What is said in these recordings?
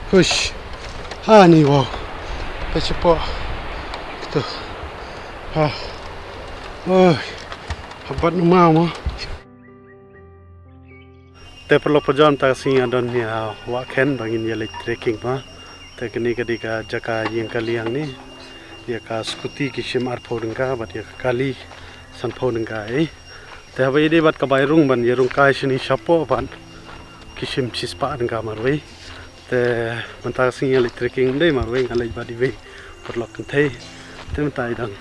Hush. Ni wow. Pecepat. Gitu. Habat rumah mah. Te perlu perjalanan tak sih adon ya Wahkhen bangin ya leit trekking mah. Te kini ketika jaka yang kali yang ni ya ka skuti kishim arpo dengka bat ya kali sanpo dengka Te apa ini bat kabairung ban ya rung kai sini shapo ban kishim cispa dengka marwei. Te mentah sih ya leit trekking deh marwei ngalai badi wei paralok kentai. Te mentah idang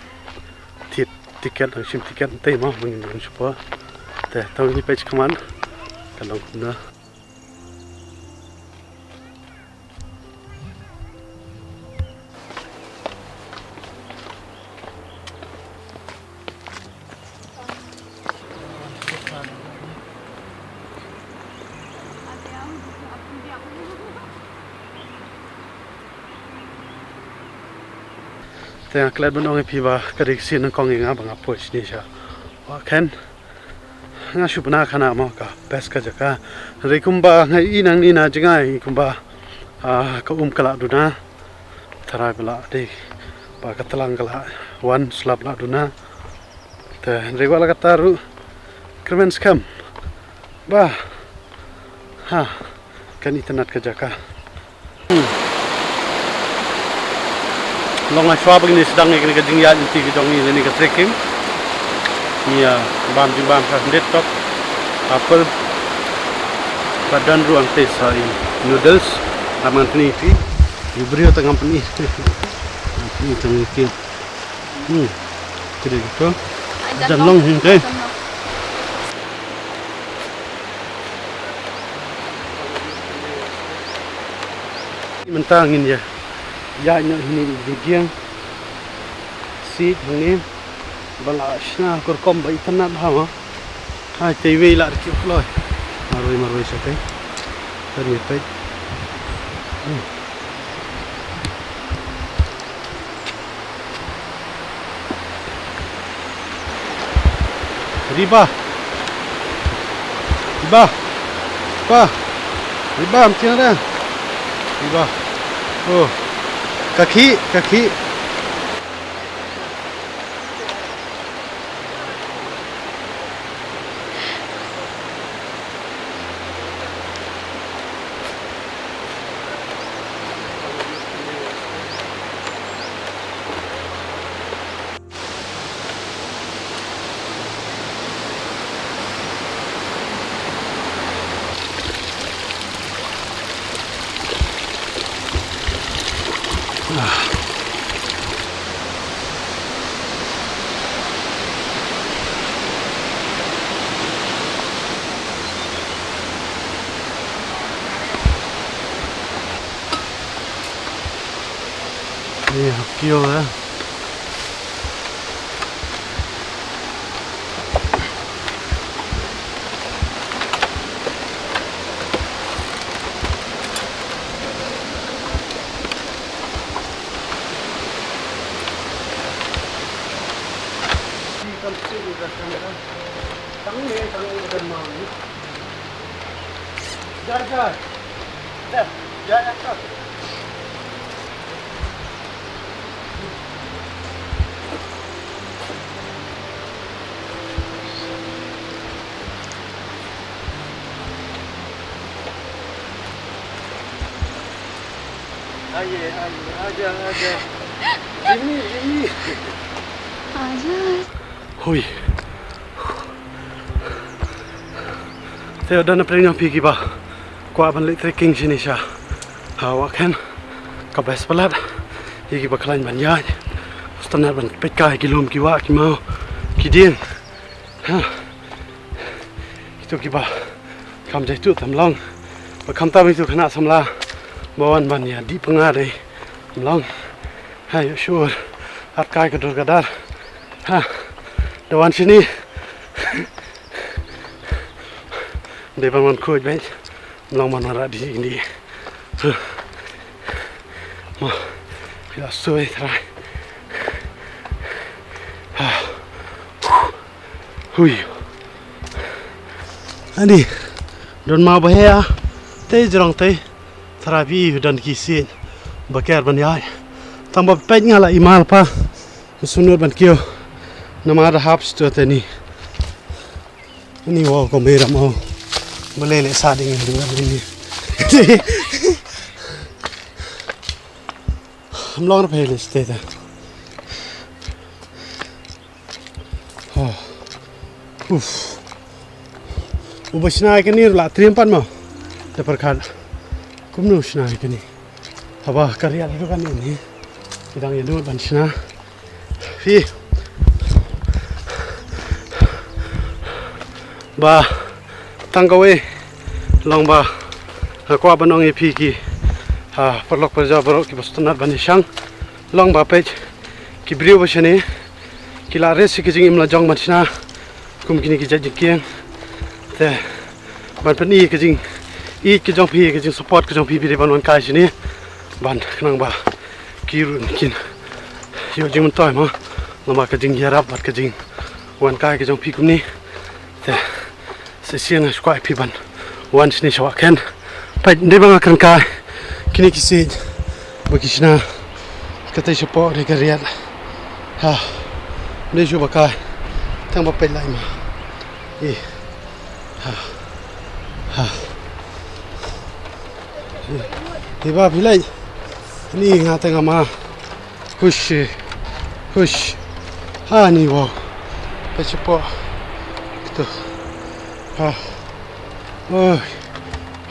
tiket dan sim tiket nanti mah mengindung supaya teh tahu ini page kemana kalau guna tengah kelihatan menong piba kediksi nengkong inga bang apoi sini sya Wahkhen ngasu pernah kana mau ka best ka jaka rekumba ngai inang ina jengai kumba ka kala duna tarai bela de ba ka telang kala wan slap la duna te regwala kataru kermen skam ba kan internet ka jaka long ai swab ini sedang ni kena jingya inti ke jong ni ke trekking ya bam ka desktop apel badan ruang tes noodles aman ni ti ibrio tengah company ni tengah ke kira gitu dan long hingga mentangin ya ya ini digiang seat ini balasnya kurkom bayi tenat hawa TV lah kecil loh maroi sakai ternyata riba macam mana riba oh kaki Iya, kio lah. Aja. Ini. Aja. Hui. Saya dah nak pergi pergi bah. Kwah leit trekking sini sya. Wahkhen kabes pelat. Iki bakalan banyak. Standar ban pekah kilom kiwa kimau kidien. Itu kiba. Kam jaitu tamlong. Bakam tam itu kena samla. Bawan ban ya di pengadai. Long, ayo sure, at kai kadar, dewan sini, depan man kuat baik, long mana di sini, mah, kita suai terai, hui, adi, don mau bahaya, teh jerong teh, terapi dan kisin bakar banyai tambah penya lah imal pa sunut ban kio nama ada haps tu tadi ini wow kamera mau boleh sading dua ini long playlist data ubah kan ni lah terimpan mau dapat kumnu senai kan ni apa karya itu kan ini kita yang dulu bansna fi ba tanggawe long ba aku apa nong epi ki paralok perja barok ki bastunar banisang long ba pej ki brio basane ki la res ki jing imla jong bansna kum kini ki jajing te ban pani ke jing i ke jong pi ke jing support ke jong pi bi ban wan kai sini ban knang ba ki run kin yo jing mun toy ma lama ke jing yarap bat ke jing wan kai ke jong pi kum ni te sesian squat pi ban wan sini Wahkhen pai de bang akan kai kini ki sid bakishna kata support de kariat de jo bakai tang ba pai lai ma Tiba pilai ni ngata ngama push ni wow pecepo tu oi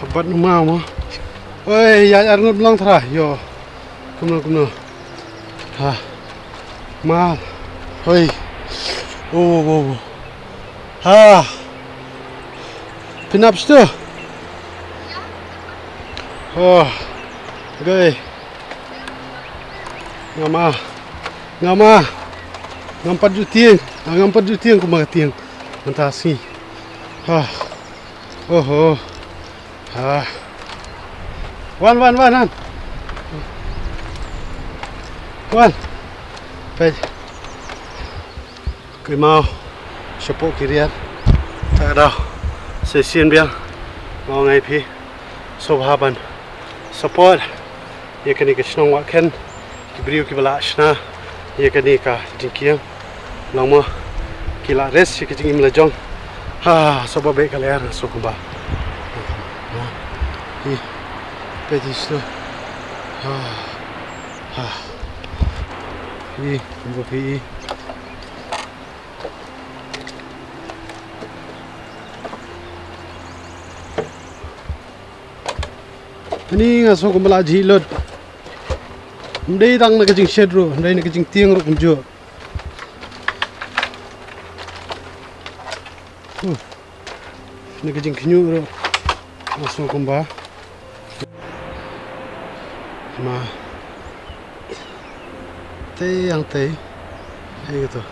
habat numau mo oi ya arnut long thara yo kumno ma oi pinap stu okay ngama ngampat jutiang ku magatiang mantasi wan pe kui mau support kiriat tak ada sesian biang mau ngai pi sobhaban support ye kani ke Shillong Wahkhen ki brio ki bala shna ye kani ka jingkiang lama kila res ki jing imla jong soba be kaler so kumba pedis tu kumba pi ini ngaso kumbala jilot ndai dang na kajing shed ro ndai na kajing tiang ro kumjo na kajing knyu ro ngaso kumba ma yang te ai gitu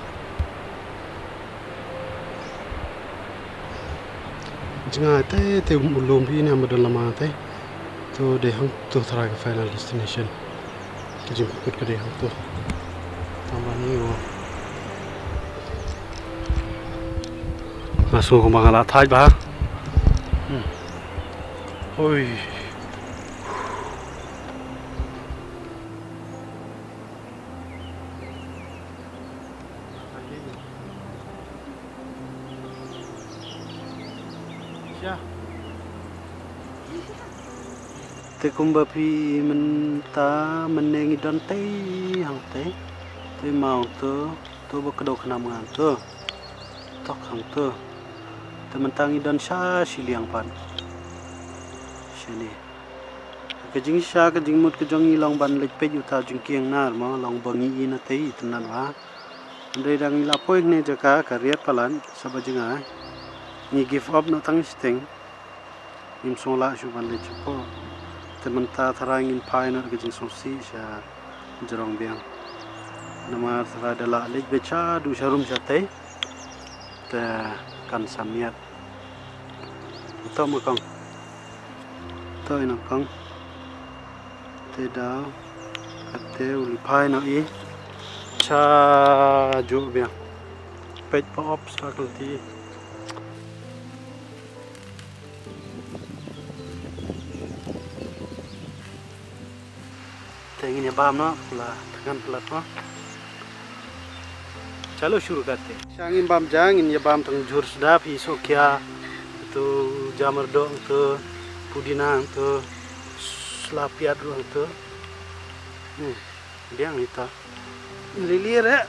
jangan te ulum ini amadal lama te तो दे हम तो थरा के final destination तो जिम कुछ करे हम तो tambani wo masuk ke mangala thai ba oi ya te kumba pi menta menengi don te hang te mau tu bakdo khnam ngan tu tok hang tu te mentangi don sha Shillong pan shani ke jing sha ke jing mut ke jong long ban lek pe yuta jing kieng nar ma long bangi na te tunan wa ndai dang la poi ne jaka kariat palan sabajinga ni give up no tang steng im sola shu ban le chupo tementa tharangin painer ke jing sosi sha jerong biang nama thara dala lek becha du sharum jate te kan samiat to mo kong to ina kong te da ate uli painer I cha ju biang page for obstacle ti ingin ya bam no lah tekan pelat no. चलो शुरू करते हैं. Sangin bam jang in ya bam tang jur sedap hi so kya itu jamur dong tu pudina tu selapiat dong tu. Dia ngita. Lilir ya.